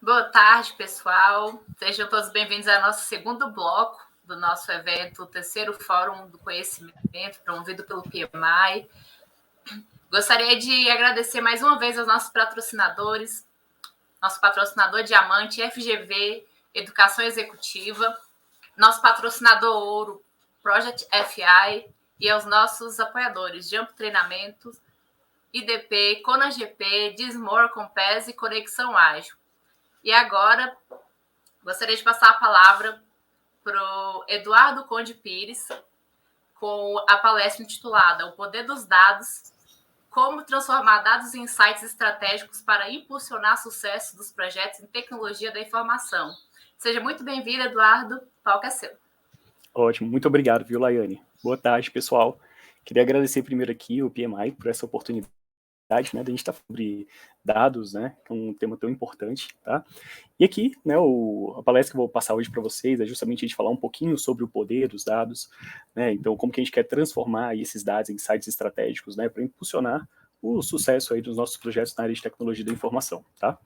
Boa tarde, pessoal. Sejam todos bem-vindos ao nosso segundo bloco do nosso evento, o terceiro Fórum do Conhecimento, promovido pelo PMI. Gostaria de agradecer mais uma vez aos nossos patrocinadores, nosso patrocinador Diamante, FGV, Educação Executiva, nosso patrocinador Ouro, Project FI, e aos nossos apoiadores, Jump Treinamentos, IDP, ConaGP, Dismore, Compass e Conexão Ágil. E agora, gostaria de passar a palavra para o Eduardo Conde Pires, com a palestra intitulada O Poder dos Dados, como transformar dados em insights estratégicos para impulsionar sucesso dos projetos em tecnologia da informação. Seja muito bem-vindo, Eduardo. O palco é seu. Ótimo, muito obrigado, viu, Laiane? Boa tarde, pessoal. Queria agradecer primeiro aqui o PMI por essa oportunidade, né, de a gente estar sobre dados, né, que é um tema tão importante, tá? E aqui, né, a palestra que eu vou passar hoje para vocês é justamente a gente falar um pouquinho sobre o poder dos dados, né, então como que a gente quer transformar aí esses dados em insights estratégicos, né, para impulsionar o sucesso aí dos nossos projetos na área de tecnologia da informação, tá?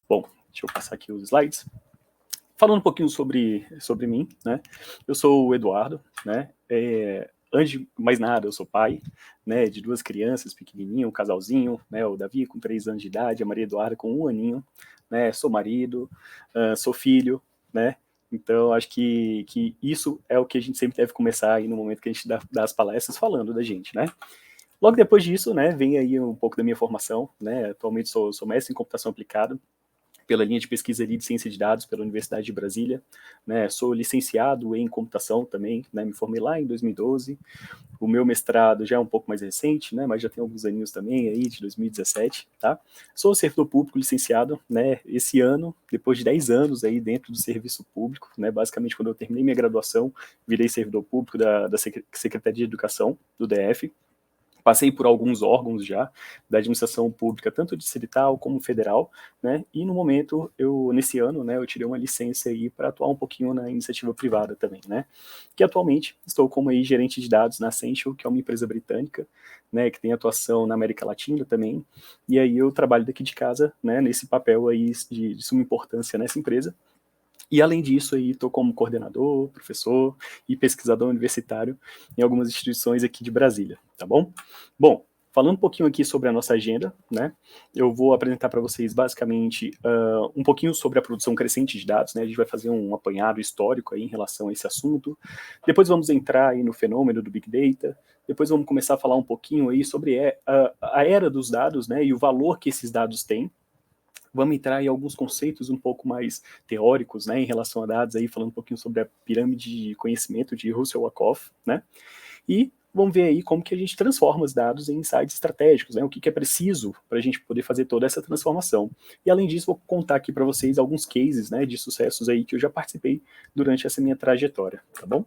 Bom, deixa eu passar aqui os slides. Falando um pouquinho sobre mim, né? Eu sou o Eduardo, né? Antes de mais nada, eu sou pai, né? De duas crianças pequenininho, um casalzinho, né? O Davi com 3 anos de idade, a Maria Eduarda com 1 aninho, né? Sou marido, sou filho, né? Então, acho que isso é o que a gente sempre deve começar aí no momento que a gente dá as palestras falando da gente, né? Logo depois disso, né? Vem aí um pouco da minha formação, né? Atualmente sou mestre em computação aplicada pela linha de pesquisa ali de ciência de dados pela Universidade de Brasília, né, sou licenciado em computação também, né, me formei lá em 2012, o meu mestrado já é um pouco mais recente, né, mas já tem alguns aninhos também aí, de 2017, tá? Sou servidor público licenciado, né, esse ano, depois de 10 anos aí dentro do serviço público, né, basicamente quando eu terminei minha graduação, virei servidor público da Secretaria de Educação do DF, passei por alguns órgãos já da administração pública, tanto distrital como federal, né? E no momento, nesse ano, né, eu tirei uma licença aí para atuar um pouquinho na iniciativa privada também, né? Que atualmente estou como aí gerente de dados na Accenture, que é uma empresa britânica, né, que tem atuação na América Latina também. E aí eu trabalho daqui de casa, né, nesse papel aí de suma importância nessa empresa. E além disso, aí estou como coordenador, professor e pesquisador universitário em algumas instituições aqui de Brasília, tá bom? Bom, falando um pouquinho aqui sobre a nossa agenda, né? Eu vou apresentar para vocês basicamente um pouquinho sobre a produção crescente de dados, né? A gente vai fazer um apanhado histórico aí em relação a esse assunto. Depois vamos entrar aí no fenômeno do Big Data. Depois vamos começar a falar um pouquinho aí sobre a era dos dados, né? E o valor que esses dados têm. Vamos entrar em alguns conceitos um pouco mais teóricos, né, em relação a dados, aí, falando um pouquinho sobre a pirâmide de conhecimento de Russell-Ackoff, né, e vamos ver aí como que a gente transforma os dados em insights estratégicos, né, o que é preciso para a gente poder fazer toda essa transformação. E além disso, vou contar aqui para vocês alguns cases, né, de sucessos aí que eu já participei durante essa minha trajetória, tá bom?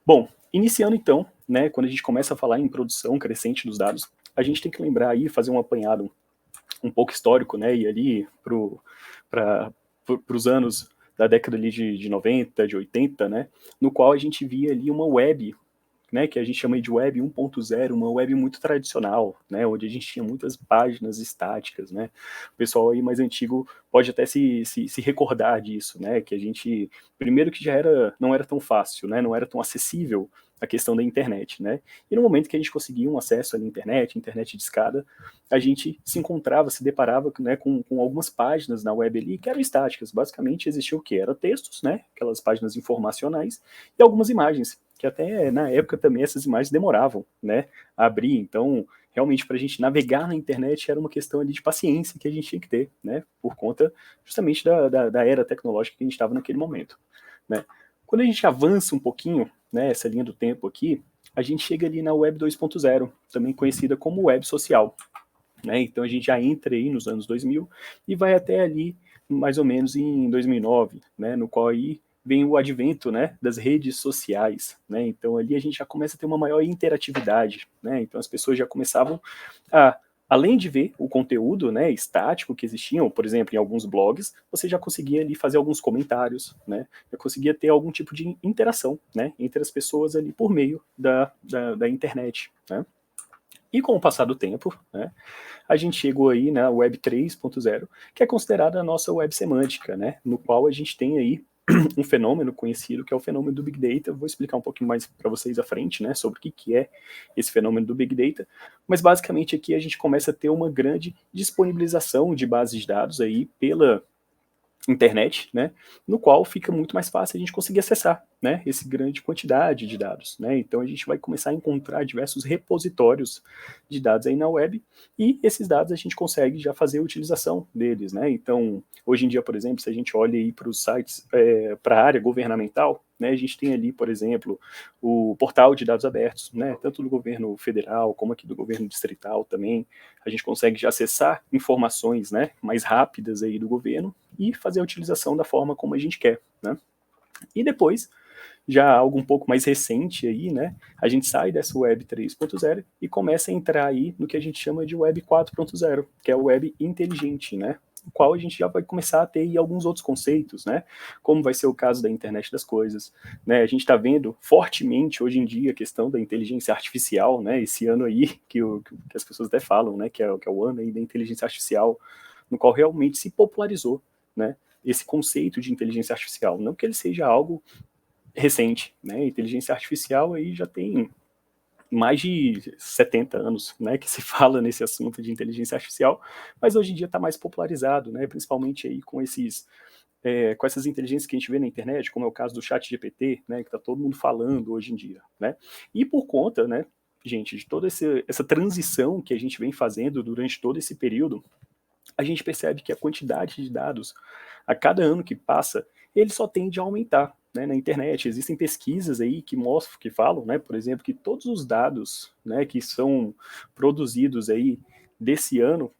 Bom, iniciando então, né, quando a gente começa a falar em produção crescente dos dados, a gente tem que lembrar aí, fazer um apanhado um pouco histórico, né, e ali para os anos da década ali de 90, de 80, né, no qual a gente via ali uma web, né, que a gente chama de web 1.0, uma web muito tradicional, né, onde a gente tinha muitas páginas estáticas, né, o pessoal aí mais antigo pode até se recordar disso, né, que a gente, primeiro que não era tão fácil, né, não era tão acessível a questão da internet, né, e no momento que a gente conseguia um acesso à internet de escada, a gente se encontrava, se deparava, né, com algumas páginas na web ali que eram estáticas, basicamente existia o que? Era textos, né, aquelas páginas informacionais, e algumas imagens, que até na época também essas imagens demoravam, né, a abrir, então realmente para a gente navegar na internet era uma questão ali de paciência que a gente tinha que ter, né, por conta justamente da era tecnológica que a gente estava naquele momento, né. Quando a gente avança um pouquinho, né, essa linha do tempo aqui, a gente chega ali na web 2.0, também conhecida como web social, né, então a gente já entra aí nos anos 2000 e vai até ali mais ou menos em 2009, né, no qual aí vem o advento, né, das redes sociais, né, então ali a gente já começa a ter uma maior interatividade, né, então as pessoas já começavam a, além de ver o conteúdo, né, estático que existiam, por exemplo, em alguns blogs, você já conseguia ali fazer alguns comentários, né, já conseguia ter algum tipo de interação, né, entre as pessoas ali por meio da internet, né. E com o passar do tempo, né, a gente chegou aí na Web 3.0, que é considerada a nossa web semântica, né, no qual a gente tem aí um fenômeno conhecido, que é o fenômeno do Big Data. Eu vou explicar um pouquinho mais para vocês à frente, né, sobre o que é esse fenômeno do Big Data, mas basicamente aqui a gente começa a ter uma grande disponibilização de bases de dados aí pela internet, né, no qual fica muito mais fácil a gente conseguir acessar, né, essa grande quantidade de dados, né, então a gente vai começar a encontrar diversos repositórios de dados aí na web, e esses dados a gente consegue já fazer a utilização deles, né, então hoje em dia, por exemplo, se a gente olha aí para os sites, para a área governamental, né, a gente tem ali, por exemplo, o portal de dados abertos, né, tanto do governo federal como aqui do governo distrital também, a gente consegue já acessar informações, né, mais rápidas aí do governo e fazer a utilização da forma como a gente quer, né. E depois, já algo um pouco mais recente aí, né, a gente sai dessa Web 3.0 e começa a entrar aí no que a gente chama de Web 4.0, que é a web inteligente, né, no qual a gente já vai começar a ter aí alguns outros conceitos, né, como vai ser o caso da internet das coisas, né, a gente está vendo fortemente hoje em dia a questão da inteligência artificial, né, esse ano aí, que as pessoas até falam, né, que é o ano aí da inteligência artificial, no qual realmente se popularizou, né, esse conceito de inteligência artificial, não que ele seja algo recente, né, inteligência artificial aí já tem mais de 70 anos, né, que se fala nesse assunto de inteligência artificial, mas hoje em dia está mais popularizado, né, principalmente aí com com essas inteligências que a gente vê na internet, como é o caso do ChatGPT, né, que está todo mundo falando hoje em dia, né, e por conta, né, gente, de toda essa transição que a gente vem fazendo durante todo esse período, a gente percebe que a quantidade de dados, a cada ano que passa, ele só tende a aumentar, né, na internet. Existem pesquisas aí que mostram, que falam, né, por exemplo, que todos os dados, né, que são produzidos aí desse ano,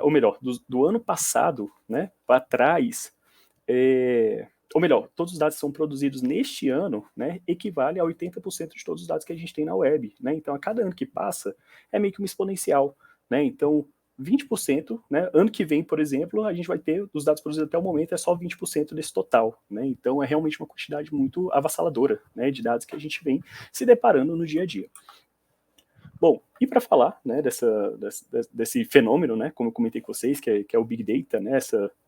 ou melhor, do ano passado, né, para trás, ou melhor, todos os dados que são produzidos neste ano, né, equivale a 80% de todos os dados que a gente tem na web, né, então a cada ano que passa é meio que uma exponencial, né, então 20%, né, ano que vem, por exemplo, a gente vai ter, dos dados produzidos até o momento, é só 20% desse total, né, então é realmente uma quantidade muito avassaladora, né, de dados que a gente vem se deparando no dia a dia. Bom, e para falar, né, desse fenômeno, né, como eu comentei com vocês, que é o Big Data, né,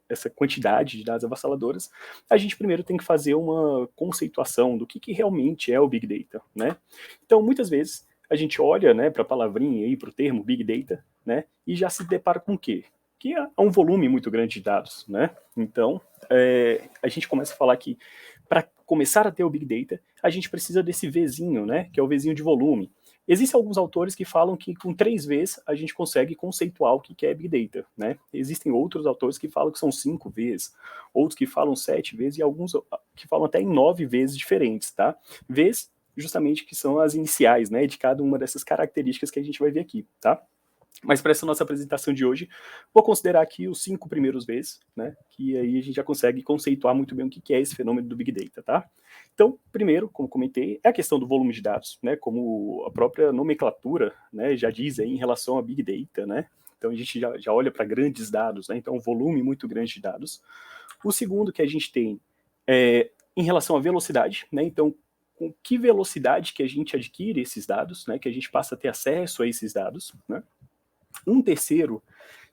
essa quantidade de dados avassaladoras, a gente primeiro tem que fazer uma conceituação do que realmente é o Big Data, né? Então, muitas vezes, a gente olha, né, para a palavrinha aí, para o termo Big Data, né, e já se depara com o quê? Que é um volume muito grande de dados, né? Então, a gente começa a falar que para começar a ter o Big Data, a gente precisa desse Vzinho, né, que é o Vzinho de volume. Existem alguns autores que falam que com 3 Vs a gente consegue conceituar o que é Big Data, né? Existem outros autores que falam que são 5 Vs, outros que falam 7 vezes e alguns que falam até em 9 vezes diferentes, tá? Vs justamente que são as iniciais, né, de cada uma dessas características que a gente vai ver aqui, tá? Mas para essa nossa apresentação de hoje, vou considerar aqui os 5 primeiros Vs, né, que aí a gente já consegue conceituar muito bem o que é esse fenômeno do Big Data, tá? Então, primeiro, como comentei, é a questão do volume de dados, né, como a própria nomenclatura, né, já diz aí em relação a Big Data, né, então a gente já olha para grandes dados, né, então um volume muito grande de dados. O segundo que a gente tem é em relação à velocidade, né, então com que velocidade que a gente adquire esses dados, né, que a gente passa a ter acesso a esses dados, né. Um terceiro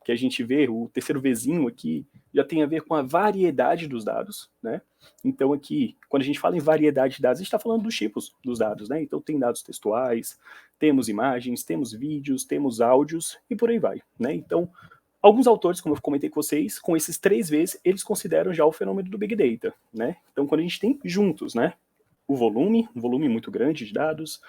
que a gente vê, o terceiro Vzinho aqui, já tem a ver com a variedade dos dados, né? Então aqui, quando a gente fala em variedade de dados, a gente está falando dos tipos dos dados, né? Então tem dados textuais, temos imagens, temos vídeos, temos áudios e por aí vai, né? Então, alguns autores, como eu comentei com vocês, com esses 3 Vs, eles consideram já o fenômeno do Big Data, né? Então quando a gente tem juntos, né, o volume, um volume muito grande de dados,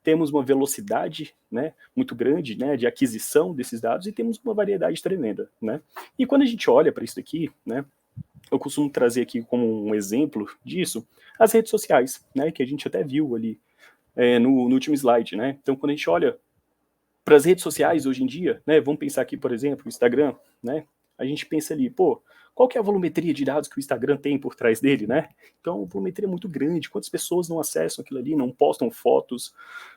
temos uma velocidade, né, muito grande, né, de aquisição desses dados e temos uma variedade tremenda, né. E quando a gente olha para isso aqui, né, eu costumo trazer aqui como um exemplo disso as redes sociais, né, que a gente até viu ali no último slide, né. Então, quando a gente olha para as redes sociais hoje em dia, né, vamos pensar aqui, por exemplo, o Instagram, né, a gente pensa ali, pô, qual que é a volumetria de dados que o Instagram tem por trás dele, né? Então, a volumetria é muito grande, quantas pessoas não acessam aquilo ali, não postam fotos,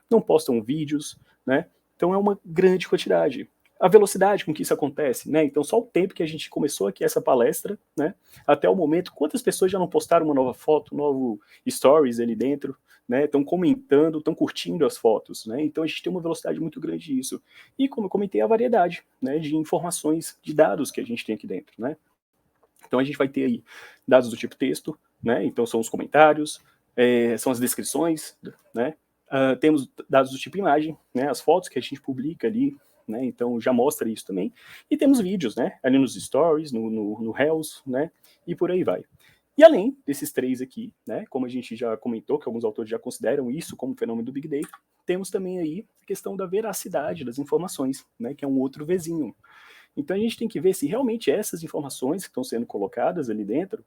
não postam vídeos, né? Então, é uma grande quantidade. A velocidade com que isso acontece, né? Então, só o tempo que a gente começou aqui essa palestra, né? Até o momento, quantas pessoas já não postaram uma nova foto, um novo stories ali dentro, né, estão comentando, estão curtindo as fotos, né, então a gente tem uma velocidade muito grande disso. E como eu comentei, a variedade, né, de informações, de dados que a gente tem aqui dentro, né. Então a gente vai ter aí dados do tipo texto, né, então são os comentários, são as descrições, né, temos dados do tipo imagem, né, as fotos que a gente publica ali, né, então já mostra isso também, e temos vídeos, né, ali nos stories, no Reels, né, e por aí vai. E além desses três aqui, né, como a gente já comentou, que alguns autores já consideram isso como fenômeno do Big Data, temos também aí a questão da veracidade das informações, né, que é um outro vizinho. Então a gente tem que ver se realmente essas informações que estão sendo colocadas ali dentro,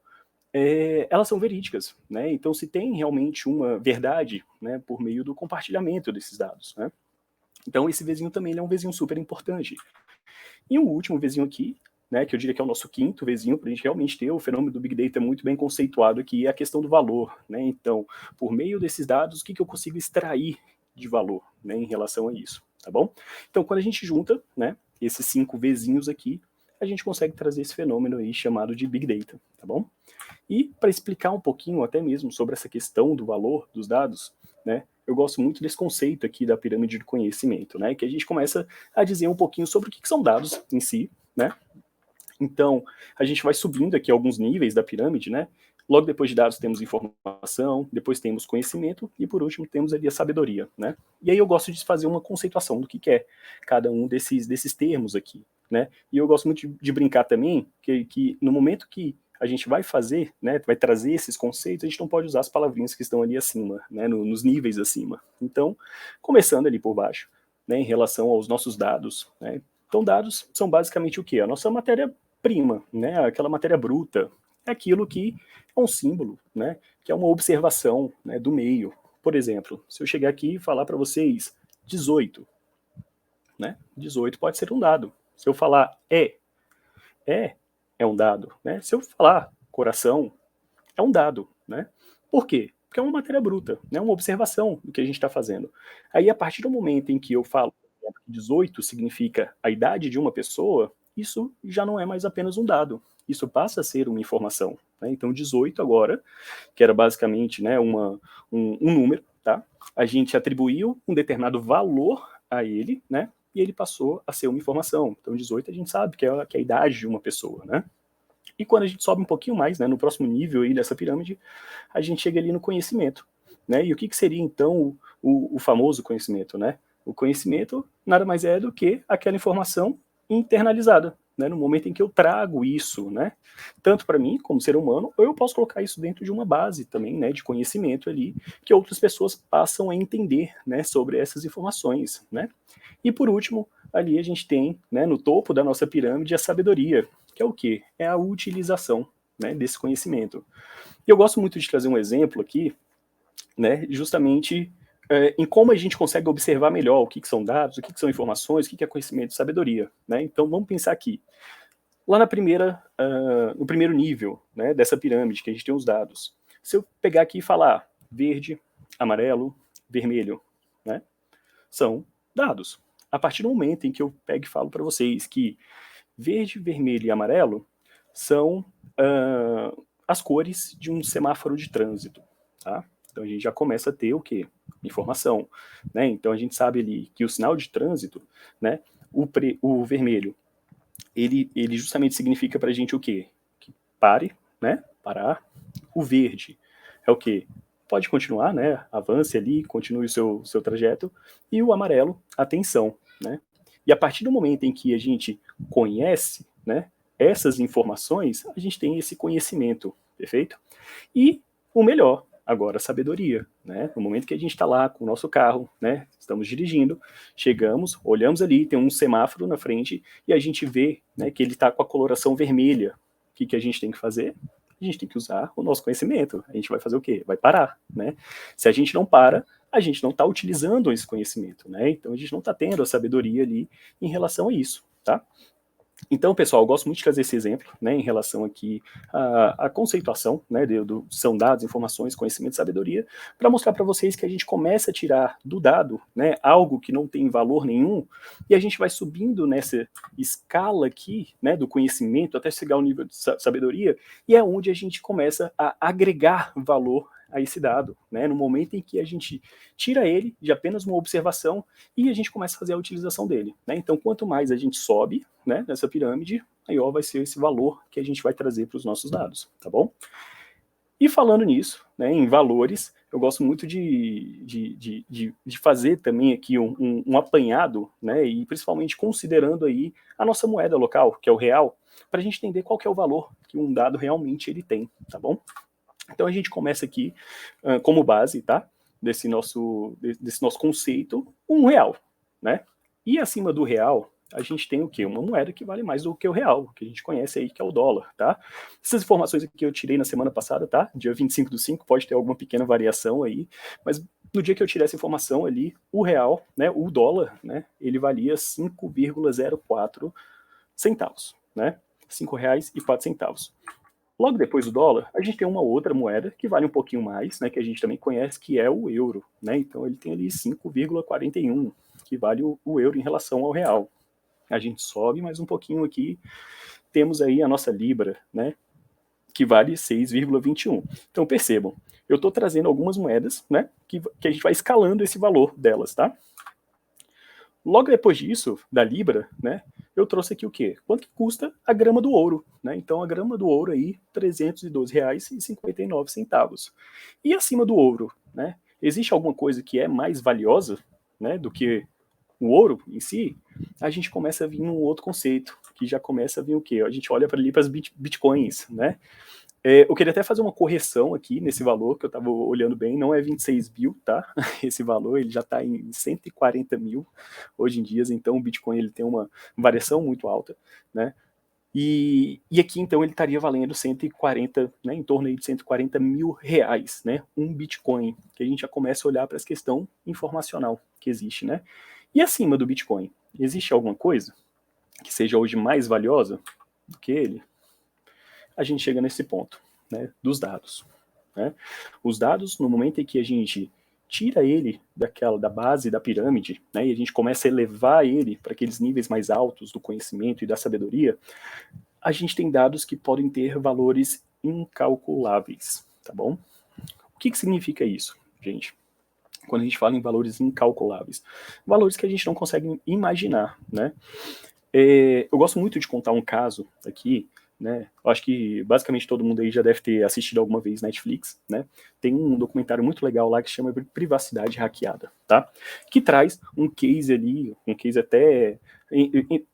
elas são verídicas, né? Então se tem realmente uma verdade, né, por meio do compartilhamento desses dados, né? Então esse vizinho também é um vizinho super importante. E o último vizinho aqui, né, que eu diria que é o nosso quinto vizinho, para a gente realmente ter o fenômeno do Big Data muito bem conceituado aqui, é a questão do valor, né? Então, por meio desses dados, o que eu consigo extrair de valor, né, em relação a isso, tá bom? Então, quando a gente junta, né, esses 5 vizinhos aqui, a gente consegue trazer esse fenômeno aí chamado de Big Data, tá bom? E para explicar um pouquinho até mesmo sobre essa questão do valor dos dados, né, eu gosto muito desse conceito aqui da pirâmide do conhecimento, né, que a gente começa a dizer um pouquinho sobre o que são dados em si, né? Então, a gente vai subindo aqui alguns níveis da pirâmide, né? Logo depois de dados temos informação, depois temos conhecimento e por último temos ali a sabedoria, né? E aí eu gosto de fazer uma conceituação do que é cada um desses termos aqui, né? E eu gosto muito de brincar também que no momento que a gente vai fazer, né, vai trazer esses conceitos, a gente não pode usar as palavrinhas que estão ali acima, né, nos níveis acima. Então, começando ali por baixo, né, em relação aos nossos dados, né? Então, dados são basicamente o quê? A nossa matéria-prima, né, aquela matéria bruta, é aquilo que é um símbolo, né, que é uma observação, né, do meio. Por exemplo, se eu chegar aqui e falar para vocês 18, né, 18 pode ser um dado. Se eu falar é, é um dado, né? Se eu falar coração, é um dado, né? Por quê? Porque é uma matéria bruta, né? Uma observação do que a gente está fazendo. Aí, a partir do momento em que eu falo que 18 significa a idade de uma pessoa, isso já não é mais apenas um dado. Isso passa a ser uma informação, né? Então, 18 agora, que era basicamente, né, um número, tá? A gente atribuiu um determinado valor a ele, né? E ele passou a ser uma informação. Então, 18 a gente sabe que é a idade de uma pessoa, né? E quando a gente sobe um pouquinho mais, né, no próximo nível aí dessa pirâmide, a gente chega ali no conhecimento, né? E o que seria então o famoso conhecimento, né? O conhecimento nada mais é do que aquela informação internalizada, né? No momento em que eu trago isso, né? Tanto para mim como ser humano, ou eu posso colocar isso dentro de uma base também, né? De conhecimento ali que outras pessoas passam a entender, né? Sobre essas informações, né? E por último, ali a gente tem, né? No topo da nossa pirâmide a sabedoria, que é o quê? É a utilização, né, desse conhecimento. E eu gosto muito de trazer um exemplo aqui, né, justamente em como a gente consegue observar melhor o que são dados, o que são informações, o que é conhecimento e sabedoria, né? Então vamos pensar aqui. Lá no primeiro nível, né, dessa pirâmide que a gente tem os dados, se eu pegar aqui e falar verde, amarelo, vermelho, né, são dados. A partir do momento em que eu pego e falo para vocês que verde, vermelho e amarelo são as cores de um semáforo de trânsito, tá? Então a gente já começa a ter o quê? Informação, né? Então a gente sabe ali que o sinal de trânsito, né? O vermelho, ele justamente significa para a gente o quê? Que pare, né? Parar. O verde é o quê? Pode continuar, né? Avance ali, continue o seu trajeto. E o amarelo, atenção, né? E a partir do momento em que a gente conhece, né, essas informações, a gente tem esse conhecimento, perfeito? E o melhor, agora a sabedoria, né? No momento que a gente está lá com o nosso carro, né, estamos dirigindo, chegamos, olhamos ali, tem um semáforo na frente e a gente vê, né, que ele está com a coloração vermelha. O que a gente tem que fazer? A gente tem que usar o nosso conhecimento. A gente vai fazer o quê? Vai parar, né? Se a gente não para, a gente não está utilizando esse conhecimento, né? Então a gente não está tendo a sabedoria ali em relação a isso, tá? Então, pessoal, eu gosto muito de trazer esse exemplo, né, em relação aqui à conceituação, né, são dados, informações, conhecimento e sabedoria, para mostrar para vocês que a gente começa a tirar do dado, né, algo que não tem valor nenhum, e a gente vai subindo nessa escala aqui, né, do conhecimento até chegar ao nível de sabedoria, e é onde a gente começa a agregar valor a esse dado, né? No momento em que a gente tira ele de apenas uma observação e a gente começa a fazer a utilização dele, né? Então, quanto mais a gente sobe, né, nessa pirâmide, maior vai ser esse valor que a gente vai trazer para os nossos dados, tá bom? E falando nisso, né, em valores, eu gosto muito de fazer também aqui um apanhado, né, e principalmente considerando aí a nossa moeda local, que é o real, para a gente entender qual que é o valor que um dado realmente ele tem, tá bom? Então a gente começa aqui como base, tá, desse nosso conceito, R$ 1, né? E acima do real, a gente tem o quê? Uma moeda que vale mais do que o real, que a gente conhece aí, que é o dólar, tá? Essas informações aqui eu tirei na semana passada, tá? Dia 25/5, pode ter alguma pequena variação aí, mas no dia que eu tirei essa informação ali, o real, né, o dólar, né, ele valia 5,04 centavos, né? R$ 5,04. Logo depois do dólar, a gente tem uma outra moeda que vale um pouquinho mais, né, que a gente também conhece, que é o euro, né? Então ele tem ali 5,41, que vale o euro em relação ao real. A gente sobe mais um pouquinho aqui, temos aí a nossa libra, né, que vale 6,21. Então percebam, eu estou trazendo algumas moedas, né, que a gente vai escalando esse valor delas, tá? Logo depois disso, da libra, né, eu trouxe aqui o quê? Quanto que custa a grama do ouro, né? Então a grama do ouro aí, R$ 312,59. E acima do ouro, né, existe alguma coisa que é mais valiosa, né, do que o ouro em si? A gente começa a vir num outro conceito, que já começa a vir o quê? A gente olha para ali para as bitcoins, né? Eu queria até fazer uma correção aqui nesse valor, que eu estava olhando bem, não é 26 mil, tá? Esse valor ele já está em 140 mil hoje em dia, então o Bitcoin ele tem uma variação muito alta, né? E aqui então ele estaria valendo 140, né, em torno aí de 140 mil reais, né? Um Bitcoin, que a gente já começa a olhar para essa questão informacional que existe, né? E acima do Bitcoin, existe alguma coisa que seja hoje mais valiosa do que ele? A gente chega nesse ponto, né, dos dados, né? Os dados, no momento em que a gente tira ele da base da pirâmide, né, e a gente começa a elevar ele para aqueles níveis mais altos do conhecimento e da sabedoria, a gente tem dados que podem ter valores incalculáveis, tá bom? O que significa isso, gente? Quando a gente fala em valores incalculáveis, valores que a gente não consegue imaginar, né? Eu gosto muito de contar um caso aqui, né? Eu acho que basicamente todo mundo aí já deve ter assistido alguma vez Netflix, né? Tem um documentário muito legal lá que chama Privacidade Hackeada, tá? Que traz um case ali, um case até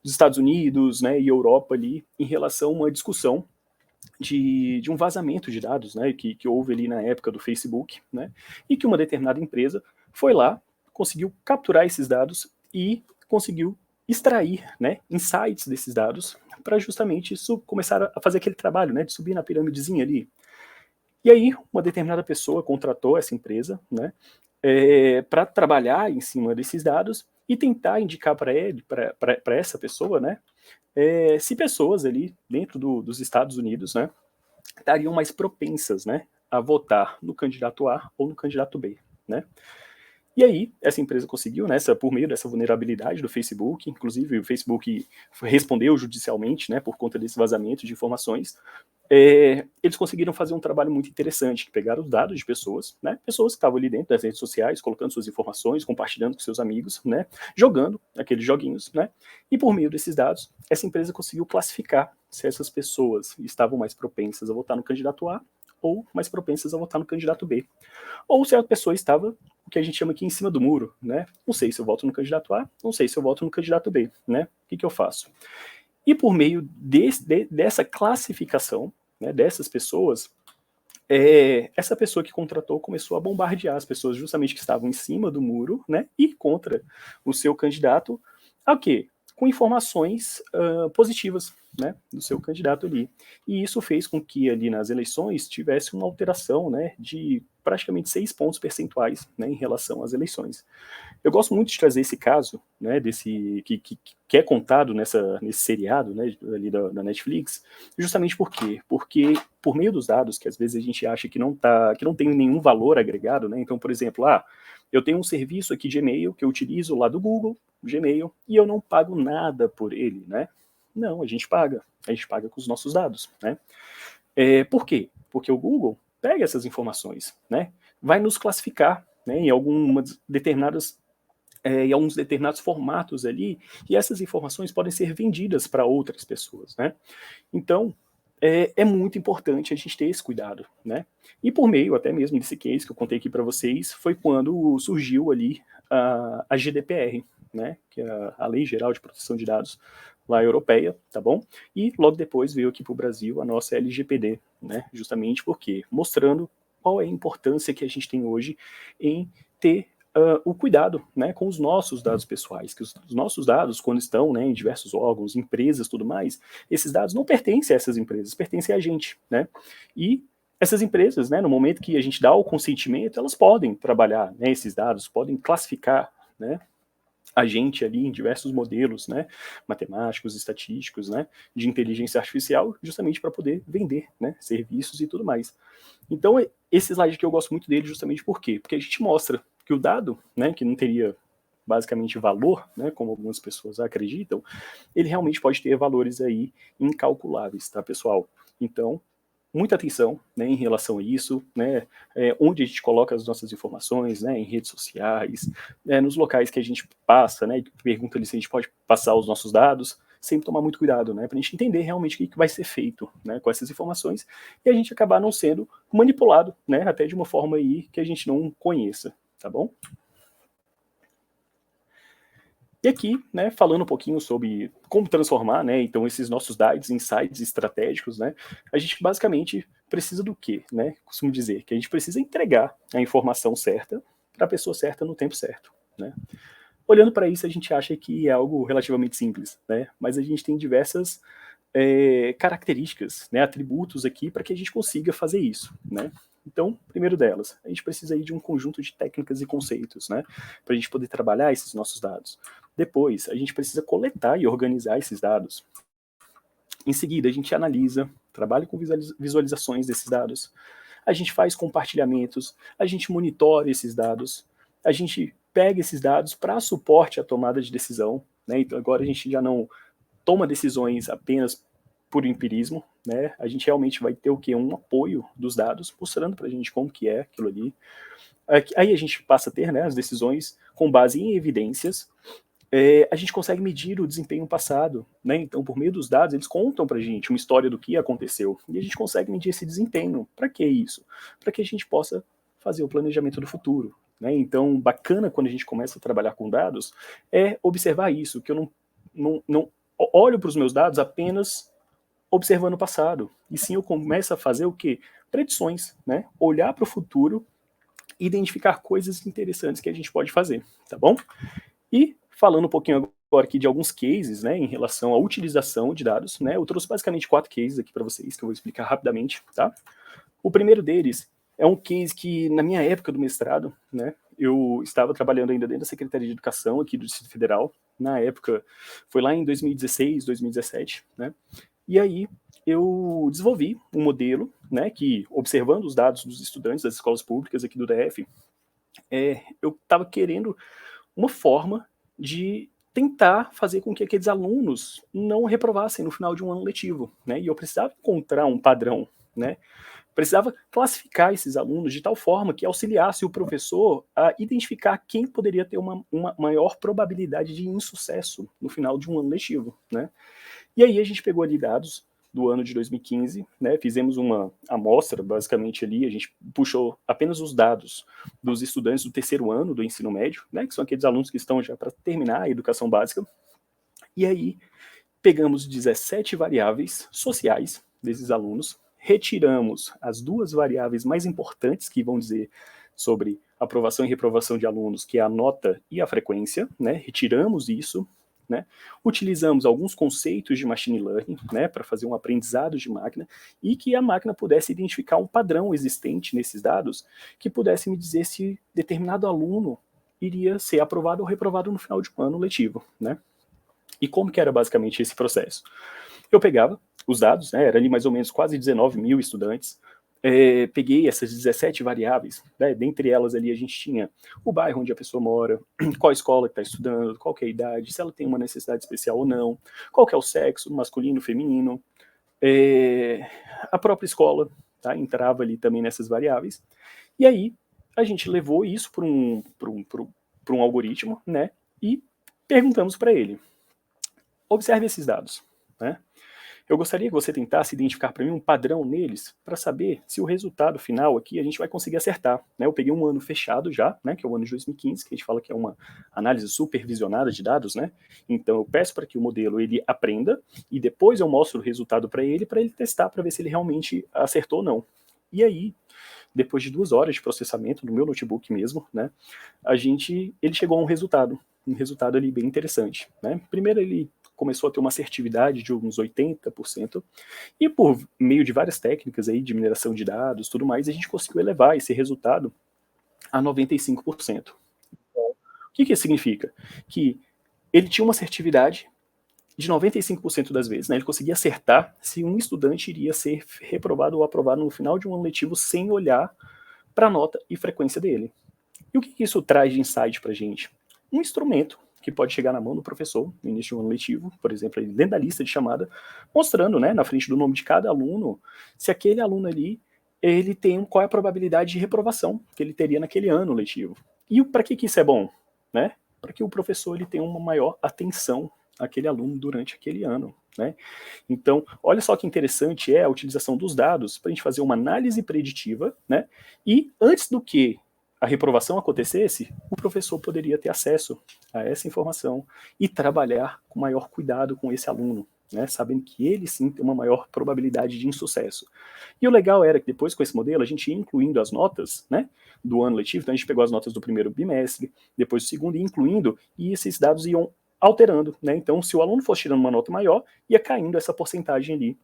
dos Estados Unidos, né, e Europa ali, em relação a uma discussão de um vazamento de dados, né, que houve ali na época do Facebook, né, e que uma determinada empresa foi lá, conseguiu capturar esses dados e conseguiu extrair, né, insights desses dados para justamente começar a fazer aquele trabalho, né, de subir na pirâmidezinha ali. E aí uma determinada pessoa contratou essa empresa, né, para trabalhar em cima desses dados e tentar indicar para essa pessoa, né, se pessoas ali dentro dos Estados Unidos, né, estariam mais propensas, né, a votar no candidato A ou no candidato B, né? E aí, essa empresa conseguiu, né, por meio dessa vulnerabilidade do Facebook, inclusive o Facebook respondeu judicialmente, né, por conta desse vazamento de informações, eles conseguiram fazer um trabalho muito interessante, que pegaram os dados de pessoas, né, pessoas que estavam ali dentro das redes sociais, colocando suas informações, compartilhando com seus amigos, né, jogando aqueles joguinhos, né, e por meio desses dados, essa empresa conseguiu classificar se essas pessoas estavam mais propensas a votar no candidato A ou mais propensas a votar no candidato B. Ou se a pessoa estava, o que a gente chama aqui, em cima do muro, né? Não sei se eu voto no candidato A, não sei se eu voto no candidato B, né? O que eu faço? E por meio dessa classificação, né, dessas pessoas, essa pessoa que contratou começou a bombardear as pessoas justamente que estavam em cima do muro, né, e contra o seu candidato, a quê? Com informações positivas, né, do seu candidato ali. E isso fez com que ali nas eleições tivesse uma alteração, né, de praticamente 6 pontos percentuais, né, em relação às eleições. Eu gosto muito de trazer esse caso, né, que é contado nesse seriado, né, ali da Netflix, justamente por quê? Porque por meio dos dados, que às vezes a gente acha que não tem nenhum valor agregado, né, então, por exemplo, eu tenho um serviço aqui de e-mail que eu utilizo lá do Google, Gmail, e eu não pago nada por ele, né? Não, a gente paga com os nossos dados, né? Por quê? Porque o Google pega essas informações, né? Vai nos classificar, né, em alguns determinados formatos ali, e essas informações podem ser vendidas para outras pessoas, né? Então, é muito importante a gente ter esse cuidado, né? E por meio até mesmo desse case que eu contei aqui para vocês, foi quando surgiu ali a GDPR, né? Que é a Lei Geral de Proteção de Dados lá europeia, tá bom? E logo depois veio aqui para o Brasil a nossa LGPD, né? Justamente porque mostrando qual é a importância que a gente tem hoje em ter o cuidado, né, com os nossos dados pessoais, que os nossos dados, quando estão, né, em diversos órgãos, empresas, tudo mais, esses dados não pertencem a essas empresas, pertencem a gente, né? E essas empresas, né, no momento que a gente dá o consentimento, elas podem trabalhar, né, esses dados, podem classificar, né, a gente ali em diversos modelos, né, matemáticos, estatísticos, né, de inteligência artificial, justamente para poder vender, né, serviços e tudo mais. Então, esse slide aqui eu gosto muito dele justamente por quê? Porque a gente mostra que o dado, né, que não teria basicamente valor, né, como algumas pessoas acreditam, ele realmente pode ter valores aí incalculáveis, tá, pessoal? Então, muita atenção, né, em relação a isso, né, onde a gente coloca as nossas informações, né, em redes sociais, nos locais que a gente passa, né, pergunta ali se a gente pode passar os nossos dados, sempre tomar muito cuidado, né, para a gente entender realmente o que vai ser feito, né, com essas informações e a gente acabar não sendo manipulado, né, até de uma forma aí que a gente não conheça, tá bom? E aqui, né, falando um pouquinho sobre como transformar, né, então esses nossos dados, insights estratégicos, né, a gente basicamente precisa do quê, né? Costumo dizer que a gente precisa entregar a informação certa para a pessoa certa no tempo certo, né? Olhando para isso, a gente acha que é algo relativamente simples, né? Mas a gente tem diversas características, né, atributos aqui para que a gente consiga fazer isso, né? Então, primeiro delas, a gente precisa aí de um conjunto de técnicas e conceitos, né, para a gente poder trabalhar esses nossos dados. Depois, a gente precisa coletar e organizar esses dados. Em seguida, a gente analisa, trabalha com visualizações desses dados, a gente faz compartilhamentos, a gente monitora esses dados, a gente pega esses dados para suporte à tomada de decisão, né? Então agora a gente já não toma decisões apenas por empirismo, né? A gente realmente vai ter o quê? Um apoio dos dados, mostrando para a gente como que é aquilo ali. Aí a gente passa a ter, né, as decisões com base em evidências. A gente consegue medir o desempenho passado, né? Então, por meio dos dados, eles contam para a gente uma história do que aconteceu e a gente consegue medir esse desempenho. Para que isso? Para que a gente possa fazer o planejamento do futuro, né? Então, bacana quando a gente começa a trabalhar com dados é observar isso, que eu não olho para os meus dados apenas observando o passado, e sim eu começo a fazer o quê? Predições, né? Olhar para o futuro e identificar coisas interessantes que a gente pode fazer, tá bom? E falando um pouquinho agora aqui de alguns cases, né, em relação à utilização de dados, né, eu trouxe basicamente 4 cases aqui para vocês, que eu vou explicar rapidamente, tá? O primeiro deles é um case que, na minha época do mestrado, né, eu estava trabalhando ainda dentro da Secretaria de Educação aqui do Distrito Federal, na época, foi lá em 2016, 2017, né, e aí eu desenvolvi um modelo, né, que, observando os dados dos estudantes das escolas públicas aqui do DF, eu estava querendo uma forma de tentar fazer com que aqueles alunos não reprovassem no final de um ano letivo, né? E eu precisava encontrar um padrão, né? Precisava classificar esses alunos de tal forma que auxiliasse o professor a identificar quem poderia ter uma maior probabilidade de insucesso no final de um ano letivo, né? E aí a gente pegou ali dados do ano de 2015, né, fizemos uma amostra, basicamente ali, a gente puxou apenas os dados dos estudantes do terceiro ano do ensino médio, né, que são aqueles alunos que estão já para terminar a educação básica, e aí pegamos 17 variáveis sociais desses alunos, retiramos as 2 variáveis mais importantes que vão dizer sobre aprovação e reprovação de alunos, que é a nota e a frequência, né, retiramos isso, né? Utilizamos alguns conceitos de machine learning, né, para fazer um aprendizado de máquina e que a máquina pudesse identificar um padrão existente nesses dados que pudesse me dizer se determinado aluno iria ser aprovado ou reprovado no final de um ano letivo, né? E como que era basicamente esse processo? Eu pegava os dados, né, era ali mais ou menos quase 19 mil estudantes, peguei essas 17 variáveis, né, dentre elas ali a gente tinha o bairro onde a pessoa mora, qual escola que está estudando, qual que é a idade, se ela tem uma necessidade especial ou não, qual que é o sexo, masculino, feminino, a própria escola, tá? Entrava ali também nessas variáveis. E aí, a gente levou isso para um algoritmo, né? E perguntamos para ele, observe esses dados, né? Eu gostaria que você tentasse identificar para mim um padrão neles para saber se o resultado final aqui a gente vai conseguir acertar. Né? Eu peguei um ano fechado já, né, que é o ano de 2015, que a gente fala que é uma análise supervisionada de dados, né? Então eu peço para que o modelo ele aprenda e depois eu mostro o resultado para ele testar para ver se ele realmente acertou ou não. E aí, depois de 2 horas de processamento no meu notebook mesmo, né, ele chegou a um resultado ali bem interessante. Né? Primeiro ele começou a ter uma assertividade de uns 80%, e por meio de várias técnicas aí de mineração de dados, tudo mais, a gente conseguiu elevar esse resultado a 95%. Então, o que isso significa? Que ele tinha uma assertividade de 95% das vezes, né? Ele conseguia acertar se um estudante iria ser reprovado ou aprovado no final de um ano letivo sem olhar para a nota e frequência dele. E o que isso traz de insight para a gente? Um instrumento que pode chegar na mão do professor no início de um ano letivo, por exemplo, dentro da lista de chamada, mostrando, né, na frente do nome de cada aluno, se aquele aluno ali, ele tem qual é a probabilidade de reprovação que ele teria naquele ano letivo. E para que isso é bom? Né? Para que o professor ele tenha uma maior atenção àquele aluno durante aquele ano. Né? Então, olha só que interessante é a utilização dos dados para a gente fazer uma análise preditiva, né? E antes do que a reprovação acontecesse, o professor poderia ter acesso a essa informação e trabalhar com maior cuidado com esse aluno, né, sabendo que ele sim tem uma maior probabilidade de insucesso. E o legal era que depois com esse modelo a gente ia incluindo as notas, né, do ano letivo, então a gente pegou as notas do primeiro bimestre, depois do segundo, e incluindo, e esses dados iam alterando, né, então se o aluno fosse tirando uma nota maior, ia caindo essa porcentagem ali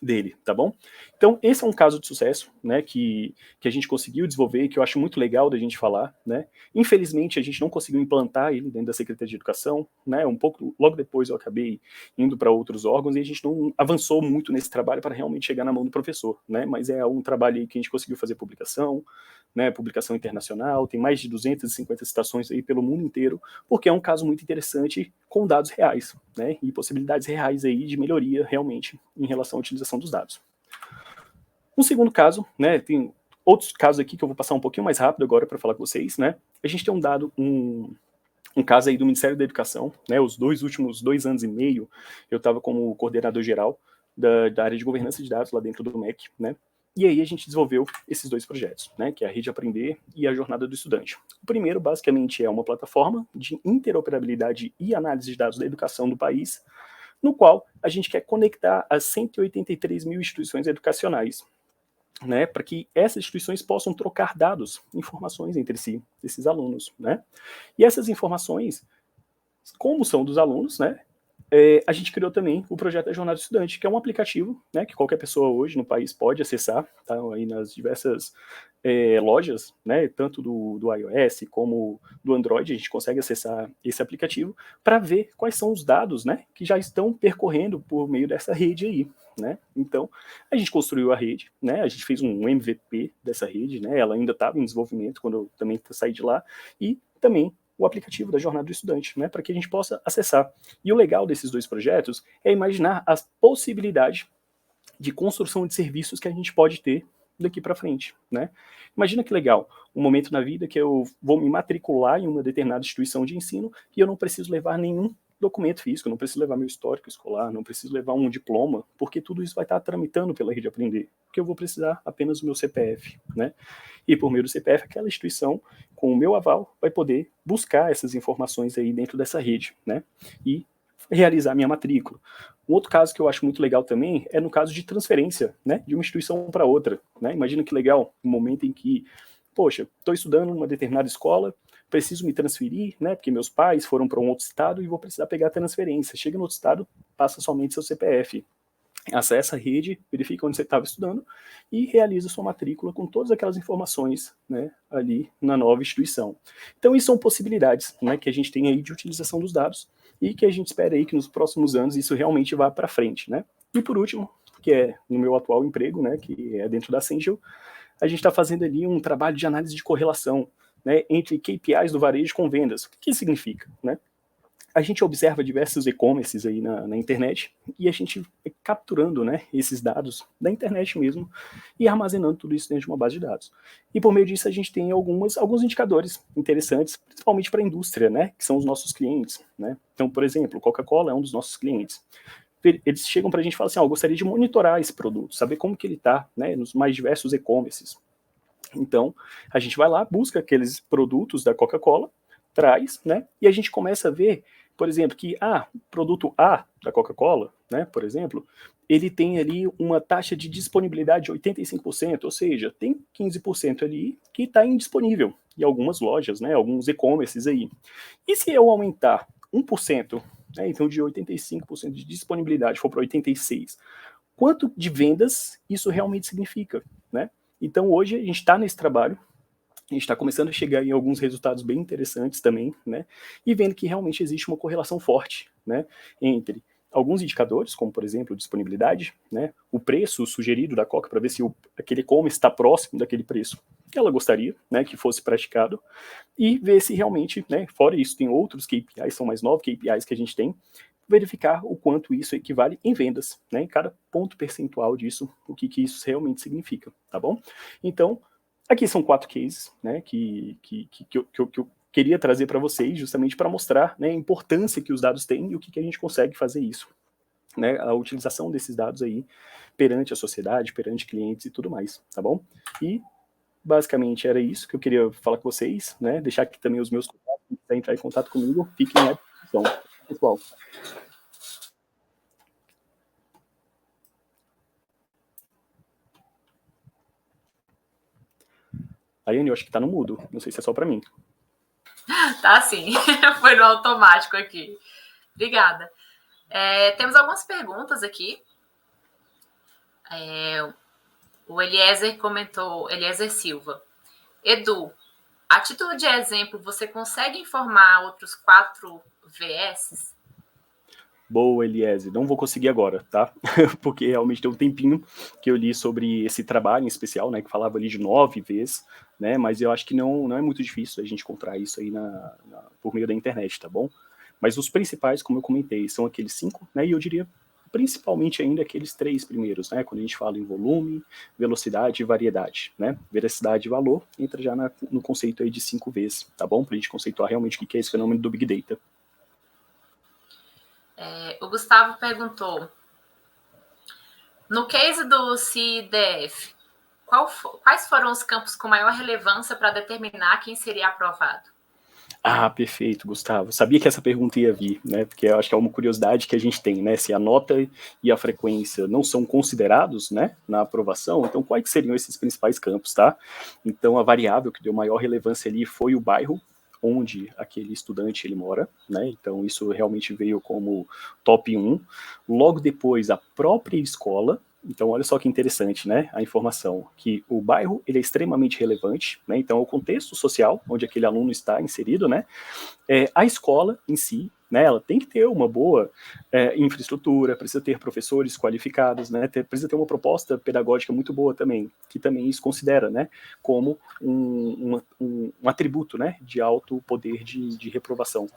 dele, tá bom? Então, esse é um caso de sucesso, né, que a gente conseguiu desenvolver, que eu acho muito legal da gente falar, né? Infelizmente, a gente não conseguiu implantar ele dentro da Secretaria de Educação, né? Um pouco, logo depois eu acabei indo para outros órgãos e a gente não avançou muito nesse trabalho para realmente chegar na mão do professor, né? Mas é um trabalho aí que a gente conseguiu fazer publicação, né, publicação internacional, tem mais de 250 citações aí pelo mundo inteiro, porque é um caso muito interessante com dados reais, né, e possibilidades reais aí de melhoria realmente em relação à utilização dos dados. Um segundo caso, né, tem outros casos aqui que eu vou passar um pouquinho mais rápido agora para falar com vocês, né, a gente tem um caso aí do Ministério da Educação, né, os últimos 2 anos e meio, eu estava como coordenador geral da área de governança de dados lá dentro do MEC, né, e aí a gente desenvolveu esses 2 projetos, né, que é a Rede Aprender e a Jornada do Estudante. O primeiro, basicamente, é uma plataforma de interoperabilidade e análise de dados da educação do país, no qual a gente quer conectar as 183 mil instituições educacionais, né, para que essas instituições possam trocar dados, informações entre si, desses alunos, né. E essas informações, como são dos alunos, né, a gente criou também o projeto da Jornada do Estudante, que é um aplicativo, né, que qualquer pessoa hoje no país pode acessar, tá, aí nas diversas lojas, né, tanto do iOS como do Android, a gente consegue acessar esse aplicativo para ver quais são os dados, né, que já estão percorrendo por meio dessa rede aí, né. Então, a gente construiu a rede, né, a gente fez um MVP dessa rede, né, ela ainda estava em desenvolvimento quando eu também saí de lá, e também o aplicativo da Jornada do Estudante, né, para que a gente possa acessar. E o legal desses 2 projetos é imaginar as possibilidades de construção de serviços que a gente pode ter daqui para frente, né? Imagina que legal, um momento na vida que eu vou me matricular em uma determinada instituição de ensino e eu não preciso levar nenhum documento físico, não preciso levar meu histórico escolar, não preciso levar um diploma, porque tudo isso vai estar tramitando pela Rede Aprender, porque eu vou precisar apenas do meu CPF, né? E por meio do CPF, aquela instituição, com o meu aval, vai poder buscar essas informações aí dentro dessa rede, né? E realizar minha matrícula. Um outro caso que eu acho muito legal também é no caso de transferência, né, de uma instituição para outra, né? Imagina que legal, um momento em que, poxa, estou estudando numa determinada escola, preciso me transferir, né, porque meus pais foram para um outro estado e vou precisar pegar a transferência. Chega no outro estado, passa somente seu CPF. Acessa a rede, verifica onde você estava estudando e realiza sua matrícula com todas aquelas informações, né, ali na nova instituição. Então, isso são possibilidades, né, que a gente tem aí de utilização dos dados e que a gente espera aí que nos próximos anos isso realmente vá para frente, né. E por último, que é no meu atual emprego, né, que é dentro da Sengel, a gente está fazendo ali um trabalho de análise de correlação, né, entre KPIs do varejo com vendas. O que isso significa, né? a gente observa diversos e-commerces aí na internet e a gente capturando, né, esses dados da internet mesmo e armazenando tudo isso dentro de uma base de dados. E por meio disso a gente tem alguns indicadores interessantes, principalmente para a indústria, né, que são os nossos clientes, né. Então, por exemplo, Coca-Cola é um dos nossos clientes. Eles chegam para a gente e falam assim, eu gostaria de monitorar esse produto, saber como que ele está, né, nos mais diversos e-commerces. Então, a gente vai lá, busca aqueles produtos da Coca-Cola, traz, né, e a gente começa a ver, por exemplo, que o produto A da Coca-Cola, né, por exemplo, ele tem ali uma taxa de disponibilidade de 85%, ou seja, tem 15% ali que está indisponível em algumas lojas, né, alguns e-commerces aí. E se eu aumentar 1%, né, então de 85% de disponibilidade for para 86%, quanto de vendas isso realmente significa, né? Então hoje a gente está nesse trabalho, a gente está começando a chegar em alguns resultados bem interessantes também, né? E vendo que realmente existe uma correlação forte, né? Entre alguns indicadores, como por exemplo disponibilidade, né? O preço sugerido da Coca para ver se aquele e-commerce está próximo daquele preço que ela gostaria, né? Que fosse praticado e ver se realmente, né? Fora isso tem outros KPIs, são mais novos KPIs que a gente tem, verificar o quanto isso equivale em vendas, né? Em cada ponto percentual disso, o que isso realmente significa, tá bom? Então, aqui são 4 cases, né? Que eu queria trazer para vocês, justamente para mostrar, né, a importância que os dados têm e o que a gente consegue fazer isso, né? A utilização desses dados aí perante a sociedade, perante clientes e tudo mais, tá bom? E basicamente era isso que eu queria falar com vocês, né? Deixar aqui também os meus contatos, se quiser entrar em contato comigo, fiquem à disposição, pessoal. Ayane, eu acho que tá no mudo. Não sei se é só para mim. Tá sim, foi no automático aqui. Obrigada. Temos algumas perguntas aqui. O Eliezer comentou, Eliezer Silva. Edu, a título de exemplo, você consegue informar outros 4 VS? Boa, Eliezer. Não vou conseguir agora, tá? Porque realmente tem um tempinho que eu li sobre esse trabalho em especial, né? Que falava ali de 9 vezes, né? Mas eu acho que não é muito difícil a gente encontrar isso aí por meio da internet, tá bom? Mas os principais, como eu comentei, são aqueles 5, né? E eu diria principalmente ainda aqueles 3 primeiros, né? Quando a gente fala em volume, velocidade e variedade, né? Veracidade e valor entra já no conceito aí de 5 vezes, tá bom? Pra gente conceituar realmente o que é esse fenômeno do Big Data. O Gustavo perguntou, no case do CIDF, quais foram os campos com maior relevância para determinar quem seria aprovado? Ah, perfeito, Gustavo. Sabia que essa pergunta ia vir, né? Porque eu acho que é uma curiosidade que a gente tem, né? Se a nota e a frequência não são considerados, né, na aprovação, então quais seriam esses principais campos, tá? Então a variável que deu maior relevância ali foi o bairro onde aquele estudante ele mora, né? Então isso realmente veio como top 1. Logo depois a própria escola. Então, olha só que interessante, né, a informação, que o bairro ele é extremamente relevante, né, então o contexto social onde aquele aluno está inserido, né, a escola em si, né, ela tem que ter uma boa infraestrutura, precisa ter professores qualificados, né, precisa ter uma proposta pedagógica muito boa também, que também isso considera, né, como um atributo, né, de alto poder de reprovação.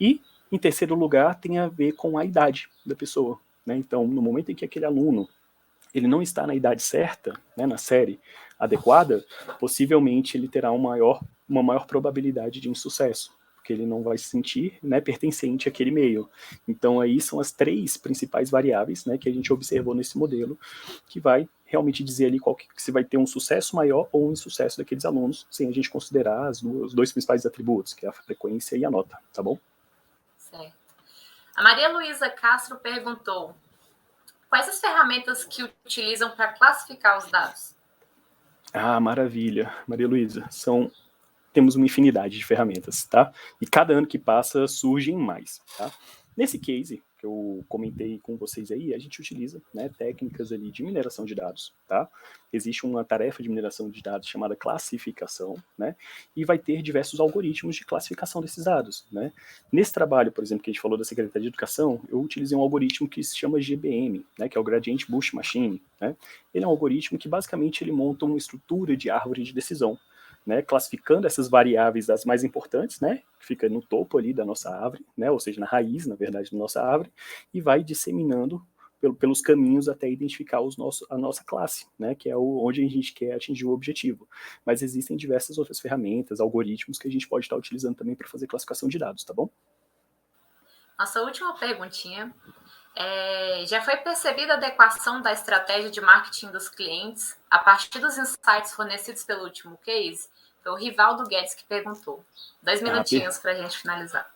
E, em terceiro lugar, tem a ver com a idade da pessoa, né, então, no momento em que aquele aluno ele não está na idade certa, né, na série adequada, possivelmente ele terá uma maior probabilidade de insucesso, porque ele não vai se sentir, né, pertencente àquele meio. Então aí são as 3 principais variáveis, né, que a gente observou nesse modelo, que vai realmente dizer ali se vai ter um sucesso maior ou um insucesso daqueles alunos, sem a gente considerar os 2 principais atributos, que é a frequência e a nota, tá bom? Certo. A Maria Luísa Castro perguntou, quais as ferramentas que utilizam para classificar os dados? Ah, maravilha, Maria Luísa. Temos uma infinidade de ferramentas, tá? E cada ano que passa surgem mais, tá? Nesse case que eu comentei com vocês aí, a gente utiliza, né, técnicas ali de mineração de dados, tá? Existe uma tarefa de mineração de dados chamada classificação, né? E vai ter diversos algoritmos de classificação desses dados, né? Nesse trabalho, por exemplo, que a gente falou da Secretaria de Educação, eu utilizei um algoritmo que se chama GBM, né, que é o Gradient Boost Machine, né? Ele é um algoritmo que basicamente ele monta uma estrutura de árvore de decisão. né, classificando essas variáveis as mais importantes, né, que fica no topo ali da nossa árvore, né, ou seja, na raiz, na verdade, da nossa árvore, e vai disseminando pelos caminhos até identificar a nossa classe, né, que é onde a gente quer atingir o objetivo. Mas existem diversas outras ferramentas, algoritmos que a gente pode estar utilizando também para fazer classificação de dados, tá bom? Nossa última perguntinha. Já foi percebida a adequação da estratégia de marketing dos clientes a partir dos insights fornecidos pelo último case? Foi o Rivaldo Guedes que perguntou. 2 minutinhos para a gente finalizar.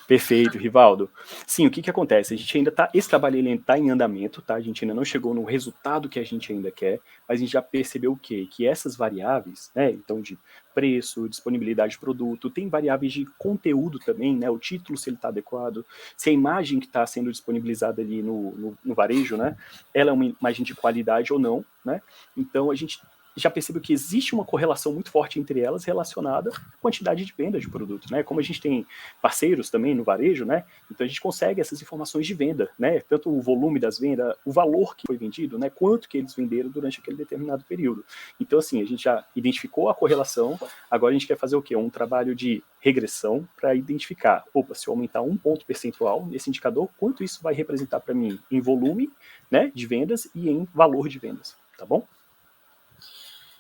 Perfeito, Rivaldo. Sim, o que acontece? A gente ainda tá, esse trabalho ele está em andamento, tá? A gente ainda não chegou no resultado que a gente ainda quer, mas a gente já percebeu o quê? Que essas variáveis, né, então de preço, disponibilidade de produto, tem variáveis de conteúdo também, né, o título se ele está adequado, se a imagem que está sendo disponibilizada ali no varejo, né, ela é uma imagem de qualidade ou não, né? Então a gente já percebeu que existe uma correlação muito forte entre elas relacionada à quantidade de venda de produto, né? Como a gente tem parceiros também no varejo, né? Então a gente consegue essas informações de venda, né? Tanto o volume das vendas, o valor que foi vendido, né? Quanto que eles venderam durante aquele determinado período. Então assim, a gente já identificou a correlação, agora a gente quer fazer o quê? Um trabalho de regressão para identificar, opa, se eu aumentar um ponto percentual nesse indicador, quanto isso vai representar para mim em volume, né, de vendas e em valor de vendas, tá bom?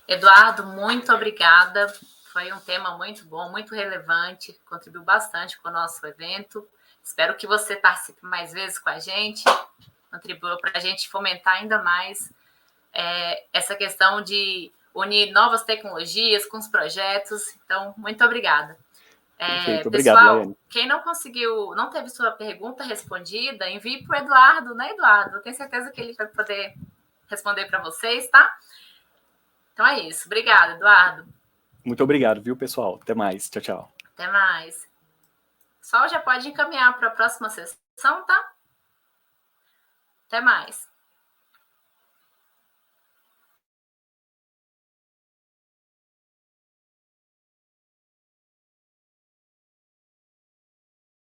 Eduardo, muito obrigada. Foi um tema muito bom, muito relevante, contribuiu bastante com o nosso evento. Espero que você participe mais vezes com a gente, contribua para a gente fomentar ainda mais essa questão de unir novas tecnologias com os projetos. Então, muito obrigada. Perfeito, obrigado, Pessoal, Laiane. quem não teve sua pergunta respondida, envie para o Eduardo, né, Eduardo? Eu tenho certeza que ele vai poder responder para vocês, tá? Então é isso. Obrigada, Eduardo. Muito obrigado, viu, pessoal? Até mais. Tchau, tchau. Até mais. Sol já pode encaminhar para a próxima sessão, tá? Até mais.